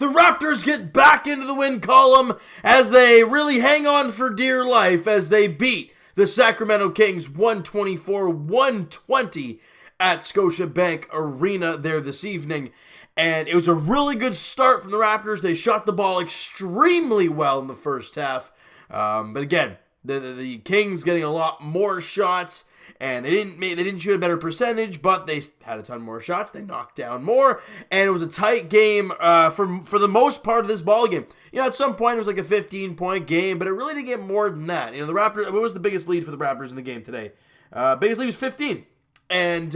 The Raptors get back into the win column as they really hang on for dear life as they beat the Sacramento Kings 124-120 at Scotiabank Arena there this evening. And it was a really good start from the Raptors. They shot the ball extremely well in the first half. But again, the Kings getting a lot more shots. And they didn't shoot a better percentage, but they had a ton more shots. They knocked down more, and it was a tight game for the most part of this ball game. You know, at some point it was like a 15-point game, but it really didn't get more than that. You know, the Raptors. What was the biggest lead for the Raptors in the game today? Biggest lead was 15, and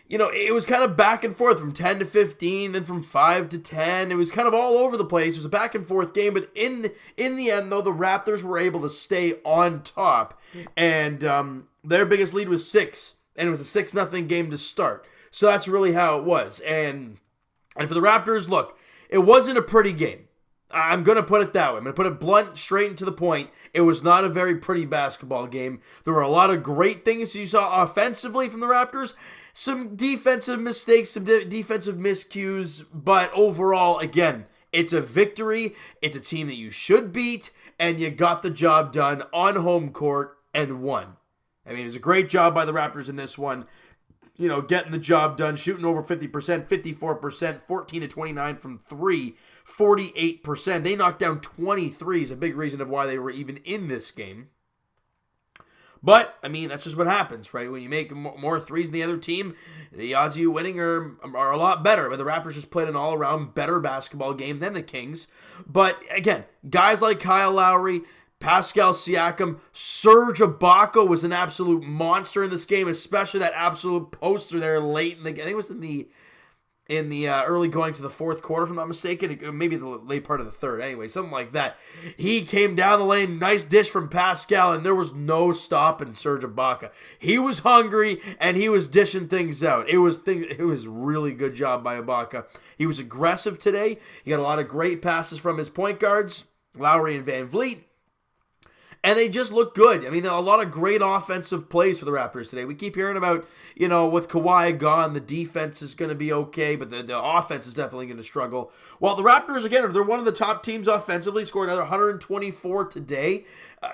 you know, it was kind of back and forth from 10 to 15, then from 5 to 10. It was kind of all over the place. It was a back and forth game, but in the end, though, the Raptors were able to stay on top, and their biggest lead was 6, and it was a 6-0 game to start. So that's really how it was. And for the Raptors, look, it wasn't a pretty game. I'm going to put it that way. I'm going to put it blunt, straight and to the point. It was not a very pretty basketball game. There were a lot of great things you saw offensively from the Raptors. Some defensive mistakes, some defensive miscues. But overall, again, it's a victory. It's a team that you should beat. And you got the job done on home court and won. I mean, it was a great job by the Raptors in this one. You know, getting the job done, shooting over 50%, 54%, 14 to 29 from 3, 48%. They knocked down 23s, a big reason of why they were even in this game. But, I mean, that's just what happens, right? When you make more threes than the other team, the odds of you winning are a lot better. But the Raptors just played an all-around better basketball game than the Kings. But, again, guys like Kyle Lowry, Pascal Siakam, Serge Ibaka was an absolute monster in this game, especially that absolute poster there late in the game. I think it was in the early going to the fourth quarter, if I'm not mistaken, maybe the late part of the third. Anyway, something like that. He came down the lane, nice dish from Pascal, and there was no stopping Serge Ibaka. He was hungry and he was dishing things out. It was really good job by Ibaka. He was aggressive today. He got a lot of great passes from his point guards, Lowry and Van Vliet. And they just look good. I mean, a lot of great offensive plays for the Raptors today. We keep hearing about, you know, with Kawhi gone, the defense is going to be okay, but the offense is definitely going to struggle. Well, the Raptors, again, they're one of the top teams offensively, scored another 124 today.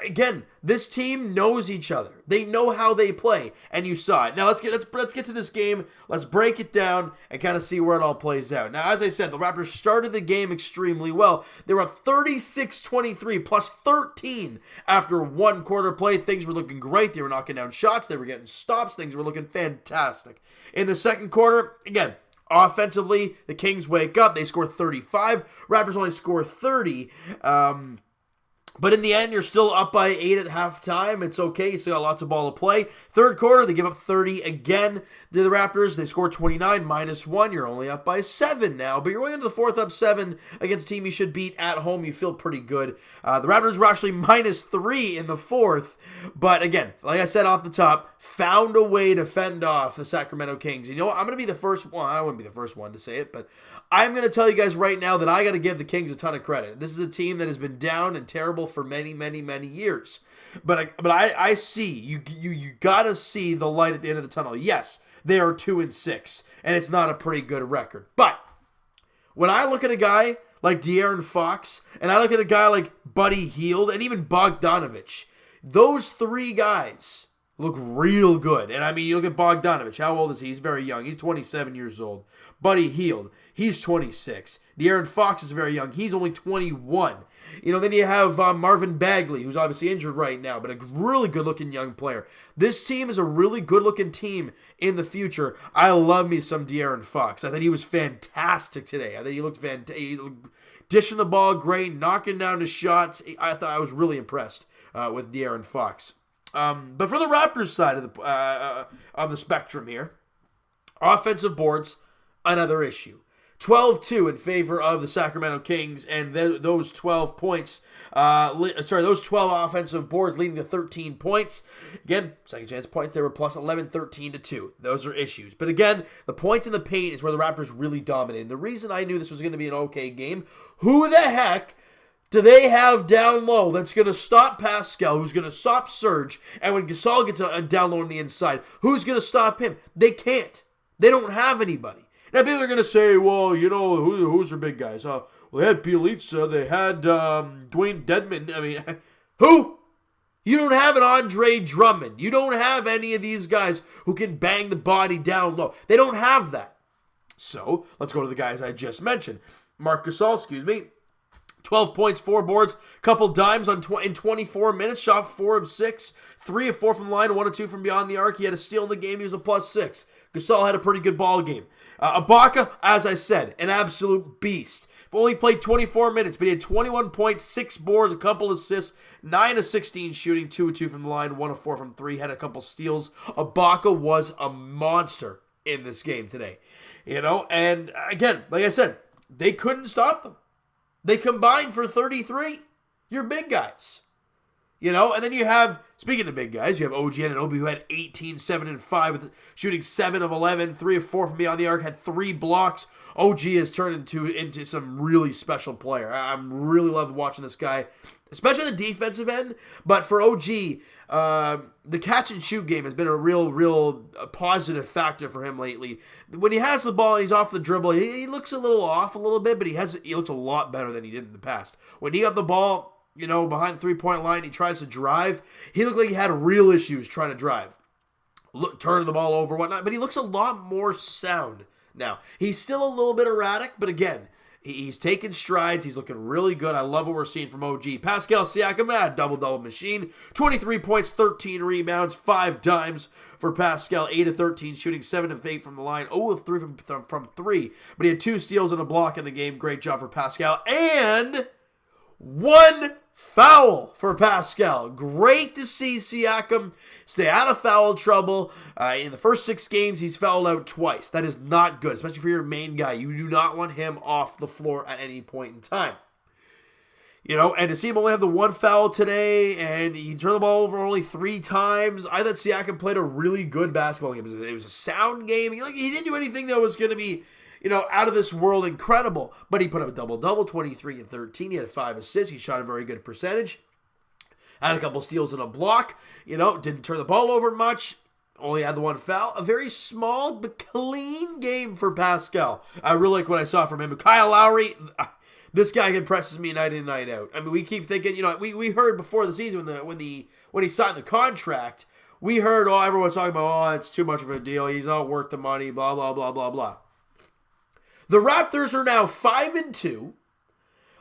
Again, this team knows each other. They know how they play, and you saw it. Now let's get to this game. Let's break it down and kind of see where it all plays out. Now, as I said, the Raptors started the game extremely well. They were up 36-23, plus 13 after one quarter play. Things were looking great. They were knocking down shots. They were getting stops. Things were looking fantastic. In the second quarter, again, offensively, the Kings wake up. They score 35. Raptors only score 30. But in the end, you're still up by 8 at halftime. It's okay. You still got lots of ball to play. Third quarter, they give up 30 again to the Raptors. They score 29, -1. You're only up by 7 now. But you're going into the fourth up 7 against a team you should beat at home. You feel pretty good. The Raptors were actually -3 in the fourth. But again, like I said off the top, found a way to fend off the Sacramento Kings. You know what? I'm going to be the first one. I wouldn't be the first one to say it, but I'm going to tell you guys right now that I got to give the Kings a ton of credit. This is a team that has been down and terrible for many, many, many years. But I see, you got to see the light at the end of the tunnel. Yes, they are 2-6, and it's not a pretty good record. But when I look at a guy like De'Aaron Fox, and I look at a guy like Buddy Hield, and even Bogdanovich, those three guys look real good. And I mean, you look at Bogdanovich. How old is he? He's very young. He's 27 years old. Buddy Hield, he's 26. De'Aaron Fox is very young. He's only 21. You know, then you have Marvin Bagley, who's obviously injured right now, but a really good-looking young player. This team is a really good-looking team in the future. I love me some De'Aaron Fox. I thought he was fantastic today. I thought he looked fantastic. Dishing the ball great, knocking down the shots. I thought I was really impressed with De'Aaron Fox. But for the Raptors side of the spectrum here, offensive boards, another issue. 12-2 in favor of the Sacramento Kings, and those 12 points, those 12 offensive boards leading to 13 points. Again, second chance points, they were plus 11, 13-2. Those are issues. But again, the points in the paint is where the Raptors really dominated. The reason I knew this was going to be an okay game, who the heck do they have down low that's going to stop Pascal, who's going to stop Serge, and when Gasol gets down low on the inside, who's going to stop him? They can't. They don't have anybody. Now, people are going to say, well, you know, who's their big guys? Well, Well, they had Bielitsa. They had Dwayne Dedmon. I mean, who? You don't have an Andre Drummond. You don't have any of these guys who can bang the body down low. They don't have that. So, let's go to the guys I just mentioned. Marc Gasol, 12 points, 4 boards, couple dimes in 24 minutes, shot 4 of 6, 3 of 4 from the line, 1 of 2 from beyond the arc. He had a steal in the game. He was a +6. Gasol had a pretty good ball game. Ibaka, as I said, an absolute beast. Only played 24 minutes, but he had 21 points, 6 boards, a couple assists, 9 of 16 shooting, 2 of 2 from the line, 1 of 4 from 3, had a couple steals. Ibaka was a monster in this game today. And again, like I said, they couldn't stop them. They combined for 33. You're big guys. And then you have, speaking of big guys, you have OG Anunoby, who had 18, 7, and 5, with shooting 7 of 11, 3 of 4 from beyond the arc, had 3 blocks. OG has turned into some really special player. I'm really loving watching this guy, especially the defensive end. But for OG, the catch and shoot game has been a real positive factor for him lately. When he has the ball and he's off the dribble, he looks a little off a little bit, but he looks a lot better than he did in the past. When he got the ball, behind the 3-point line, he tries to drive. He looked like he had real issues trying to drive. Turning the ball over, whatnot, but he looks a lot more sound now. He's still a little bit erratic, but again, he's taking strides. He's looking really good. I love what we're seeing from OG. Pascal Siakam, double-double machine. 23 points, 13 rebounds, 5 dimes for Pascal. 8 of 13 shooting, 7 of 8 from the line, 0 of 3 from 3. But he had 2 steals and a block in the game. Great job for Pascal. And 1 foul for Pascal. Great to see Siakam stay out of foul trouble. In the first 6 games, he's fouled out twice. That is not good, especially for your main guy. You do not want him off the floor at any point in time. And to see him only have the 1 foul today, and he turned the ball over only 3 times. I thought Siakam played a really good basketball game. It was a sound game. He didn't do anything that was going to be out of this world incredible. But he put up a double-double, 23 and 13. He had 5 assists. He shot a very good percentage. Had a couple steals and a block. Didn't turn the ball over much. Only had the 1 foul. A very small but clean game for Pascal. I really like what I saw from him. Kyle Lowry, this guy impresses me night in, night out. I mean, we keep thinking, we heard before the season when he signed the contract, we heard, everyone's talking about, it's too much of a deal. He's not worth the money, blah, blah, blah, blah, blah. The Raptors are now 5-2.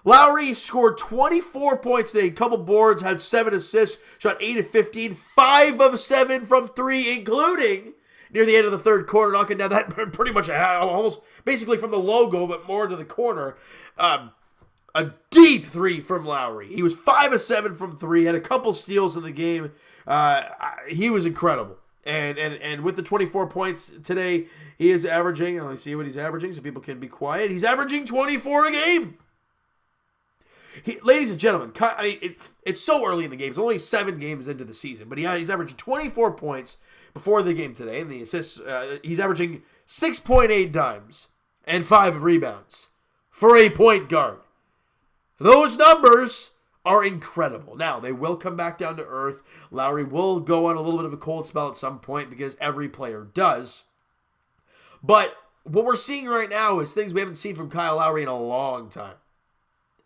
Lowry scored 24 points today, a couple boards, had 7 assists, shot 8 of 15, 5 of 7 from 3, including near the end of the third quarter, knocking down that pretty much almost basically from the logo, but more to the corner. A deep 3 from Lowry. He was 5 of 7 from 3, had a couple steals in the game. He was incredible. And with the 24 points today, he is averaging, let me see what he's averaging so people can be quiet. He's averaging 24 a game. Ladies and gentlemen, it's so early in the game. It's only 7 games into the season, but he's averaging 24 points before the game today. And the assists, he's averaging 6.8 dimes and 5 rebounds for a point guard. Those numbers are incredible. Now, they will come back down to earth. Lowry will go on a little bit of a cold spell at some point because every player does. But what we're seeing right now is things we haven't seen from Kyle Lowry in a long time.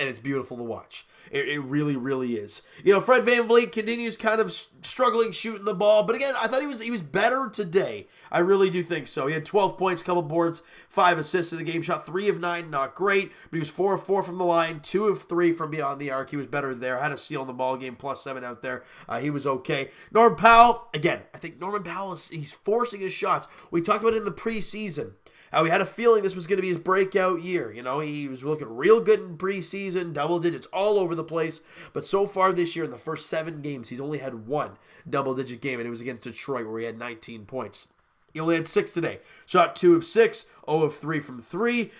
And it's beautiful to watch. It really, really is. Fred VanVleet continues kind of struggling shooting the ball. But again, I thought he was better today. I really do think so. He had 12 points, couple boards, 5 assists in the game. Shot 3 of 9, not great. But he was 4 of 4 from the line, 2 of 3 from beyond the arc. He was better there. Had a steal in the ball game, +7 out there. He was okay. Norman Powell, again, I think Norman Powell, he's forcing his shots. We talked about it in the preseason. We had a feeling this was going to be his breakout year. He was looking real good in preseason, double digits all over the place. But so far this year, in the first 7 games, he's only had 1 double-digit game, and it was against Detroit where he had 19 points. He only had 6 today. Shot 2 of 6, 0 of 3 from 3.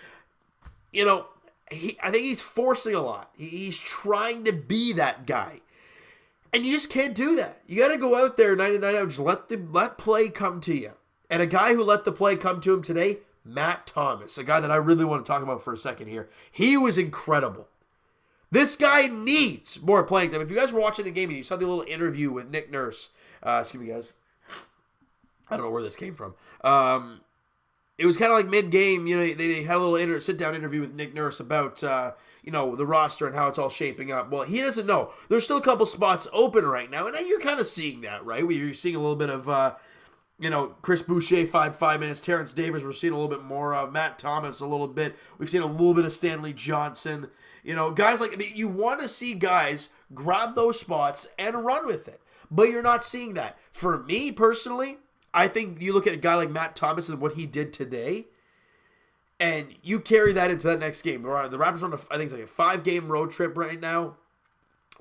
I think he's forcing a lot. He's trying to be that guy. And you just can't do that. You got to go out there night in, night out, just let play come to you. And a guy who let the play come to him today, Matt Thomas, a guy that I really want to talk about for a second here. He was incredible. This guy needs more playing time. If you guys were watching the game and you saw the little interview with Nick Nurse, excuse me, guys. I don't know where this came from. it was kind of like mid-game, they had a little sit-down interview with Nick Nurse about, the roster and how it's all shaping up. Well, he doesn't know. There's still a couple spots open right now, and you're kind of seeing that, right? You're seeing a little bit of, Chris Boucher, 5 minutes. Terrence Davis, we're seeing a little bit more of. Matt Thomas, a little bit. We've seen a little bit of Stanley Johnson. Guys you want to see guys grab those spots and run with it, but you're not seeing that. For me, personally, I think you look at a guy like Matt Thomas and what he did today, and you carry that into that next game. The Raptors are on, I think it's like a 5-game road trip right now,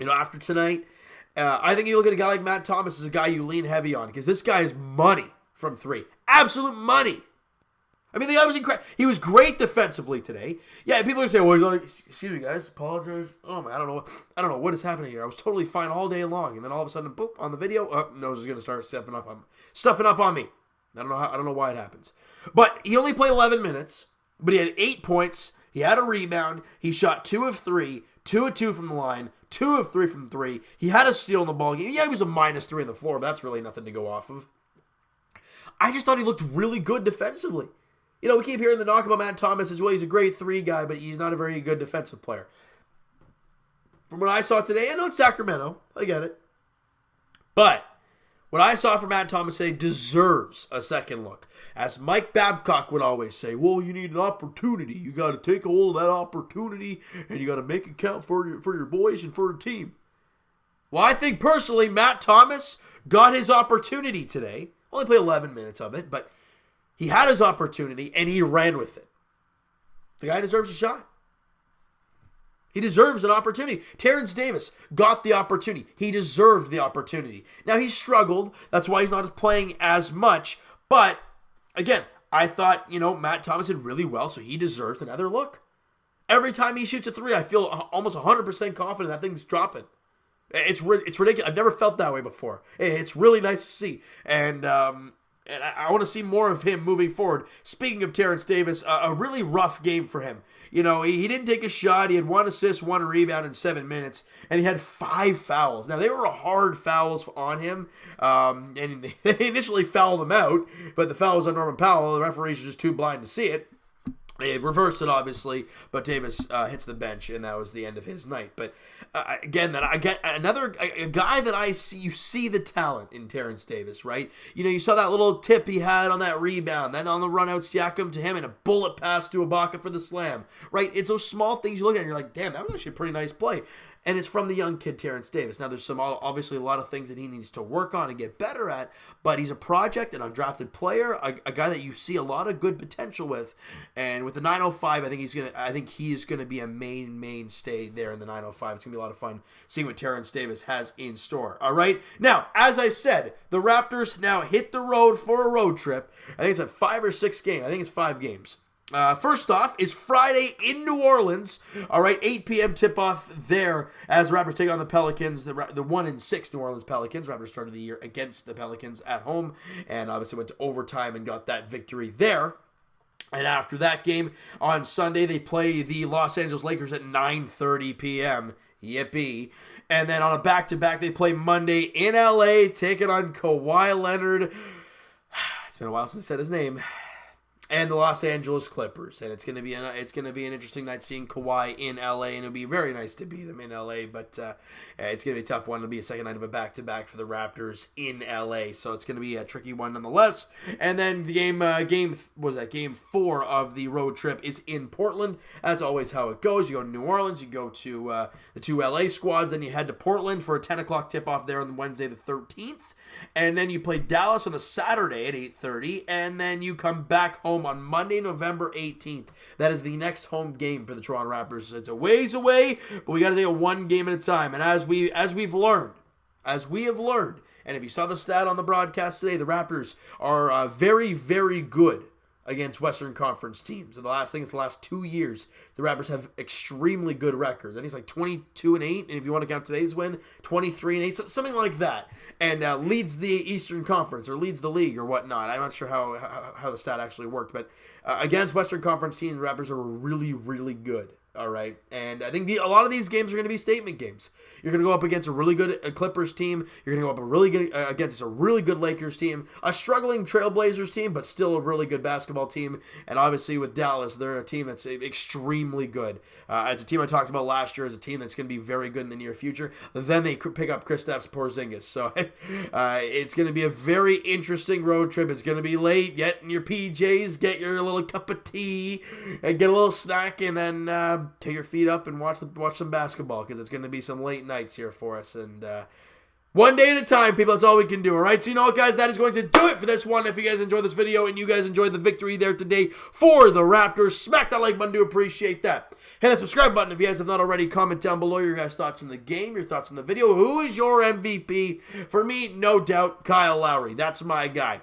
after tonight. I think you look at a guy like Matt Thomas as a guy you lean heavy on, because this guy is money from 3. Absolute money. I mean, the guy was incredible. He was great defensively today. Yeah, people are saying, well, he's on, excuse me, guys, apologize. Oh, man, I don't know what is happening here. I was totally fine all day long, and then all of a sudden, boop, on the video, nose is going to start stuffing up on me. I don't know why it happens. But he only played 11 minutes, but he had 8 points. He had a rebound. He shot 2 of 3, 2 of 2 from the line, 2 of 3 from 3. He had a steal in the ball game. Yeah, he was a -3 on the floor, but that's really nothing to go off of. I just thought he looked really good defensively. We keep hearing the knock about Matt Thomas as well. He's a great 3 guy, but he's not a very good defensive player. From what I saw today, I know it's Sacramento. I get it. But what I saw from Matt Thomas today deserves a second look. As Mike Babcock would always say, well, you need an opportunity. You got to take a hold of that opportunity, and you got to make it count for your boys and for your team. Well, I think personally, Matt Thomas got his opportunity today. Only played 11 minutes of it, but he had his opportunity, and he ran with it. The guy deserves a shot. He deserves an opportunity. Terrence Davis got the opportunity. He deserved the opportunity. Now, he struggled. That's why he's not playing as much. But, again, I thought, Matt Thomas did really well, so he deserves another look. Every time he shoots a 3, I feel almost 100% confident that thing's dropping. It's ridiculous. I've never felt that way before. It's really nice to see. And I want to see more of him moving forward. Speaking of Terrence Davis, a really rough game for him. He didn't take a shot. He had 1 assist, 1 rebound in 7 minutes, and he had 5 fouls. Now, they were hard fouls on him, and they initially fouled him out, but the foul was on Norman Powell. The referees are just too blind to see it. They reversed it, obviously, but Davis hits the bench, and that was the end of his night. But again, that I get a guy that you see the talent in Terrence Davis, right? You saw that little tip he had on that rebound, then on the run out, Siakam to him, and a bullet pass to Ibaka for the slam, right? It's those small things you look at, and you're like, damn, that was actually a pretty nice play. And it's from the young kid, Terrence Davis. Now, there's obviously a lot of things that he needs to work on and get better at, but he's a project, an undrafted player, a guy that you see a lot of good potential with. And with the 905, I think he's gonna be a mainstay there in the 905. It's gonna be a lot of fun seeing what Terrence Davis has in store. All right. Now, as I said, the Raptors now hit the road for a road trip. I think it's a 5 or 6 game. I think it's 5 games. First off is Friday in New Orleans. All right, 8 p.m. tip-off there as Raptors take on the Pelicans, the 1-6 New Orleans Pelicans. Raptors started the year against the Pelicans at home and obviously went to overtime and got that victory there. And after that game on Sunday, they play the Los Angeles Lakers at 9:30 p.m. Yippee. And then on a back-to-back, they play Monday in L.A., taking on Kawhi Leonard. It's been a while since I said his name. And the Los Angeles Clippers, and it's gonna be an interesting night seeing Kawhi in LA, and it'll be very nice to beat him in LA. But it's gonna be a tough one. It'll be a second night of a back-to-back for the Raptors in LA, so it's gonna be a tricky one nonetheless. And then the game 4 of the road trip is in Portland. That's always how it goes. You go to New Orleans, you go to the 2 LA squads, then you head to Portland for a 10 o'clock tip-off there on Wednesday the 13th, and then you play Dallas on the Saturday at 8:30, and then you come back home on Monday, November 18th. That is the next home game for the Toronto Raptors. It's a ways away, but we got to take it one game at a time. And as we have learned, and if you saw the stat on the broadcast today, the Raptors are very, very good against Western Conference teams. And the last 2 years, the Raptors have extremely good records. I think it's like 22-8, and if you want to count today's win, 23-8, something like that. And leads the Eastern Conference, or leads the league, or whatnot. I'm not sure how the stat actually worked, but against Western Conference teams, the Raptors are really, really good all right? And I think a lot of these games are going to be statement games. You're going to go up against a really good Clippers team. You're going to go up against a really good Lakers team, a struggling Trailblazers team, but still a really good basketball team. And obviously with Dallas, they're a team that's extremely good. It's a team I talked about last year as a team that's going to be very good in the near future. Then they could pick up Kristaps Porzingis. So it's going to be a very interesting road trip. It's going to be late. Get in your PJs, get your little cup of tea, and get a little snack, and then take your feet up and watch some basketball, because it's going to be some late nights here for us. And one day at a time, people. That's all we can do, all right? So you know what, guys? That is going to do it for this one. If you guys enjoyed this video and you guys enjoyed the victory there today for the Raptors, smack that like button. Do appreciate that. Hit that subscribe button if you guys have not already. Comment down below your guys' thoughts on the game, your thoughts on the video. Who is your MVP? For me, no doubt, Kyle Lowry. That's my guy.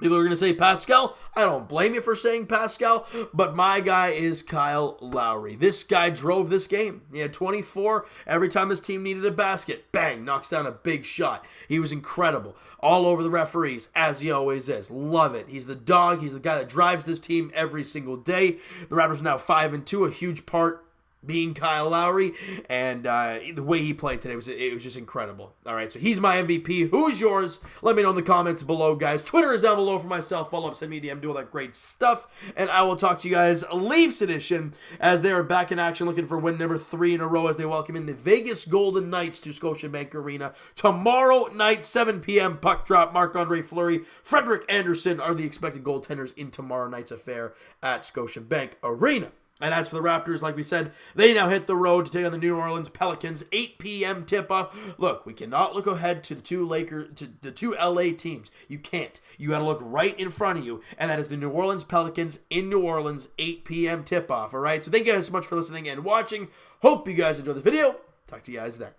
People are going to say Pascal. I don't blame you for saying Pascal, but my guy is Kyle Lowry. This guy drove this game. He had 24 every time this team needed a basket. Bang, knocks down a big shot. He was incredible. All over the referees, as he always is. Love it. He's the dog. He's the guy that drives this team every single day. The Raptors are now 5-2, a huge part being Kyle Lowry, and the way he played today was just incredible. All right, so he's my MVP. Who's yours? Let me know in the comments below, guys. Twitter is down below for myself. Follow up, send me a DM, do all that great stuff, and I will talk to you guys Leafs edition as they are back in action, looking for win number 3 in a row as they welcome in the Vegas Golden Knights to Scotiabank Arena tomorrow night, 7 p.m. Puck drop. Marc-Andre Fleury, Frederik Andersen are the expected goaltenders in tomorrow night's affair at Scotiabank Arena. And as for the Raptors, like we said, they now hit the road to take on the New Orleans Pelicans. 8 p.m. tip-off. Look, we cannot look ahead to the two LA teams. You can't. You got to look right in front of you, and that is the New Orleans Pelicans in New Orleans, 8 p.m. tip-off. All right. So thank you guys so much for listening and watching. Hope you guys enjoyed the video. Talk to you guys then.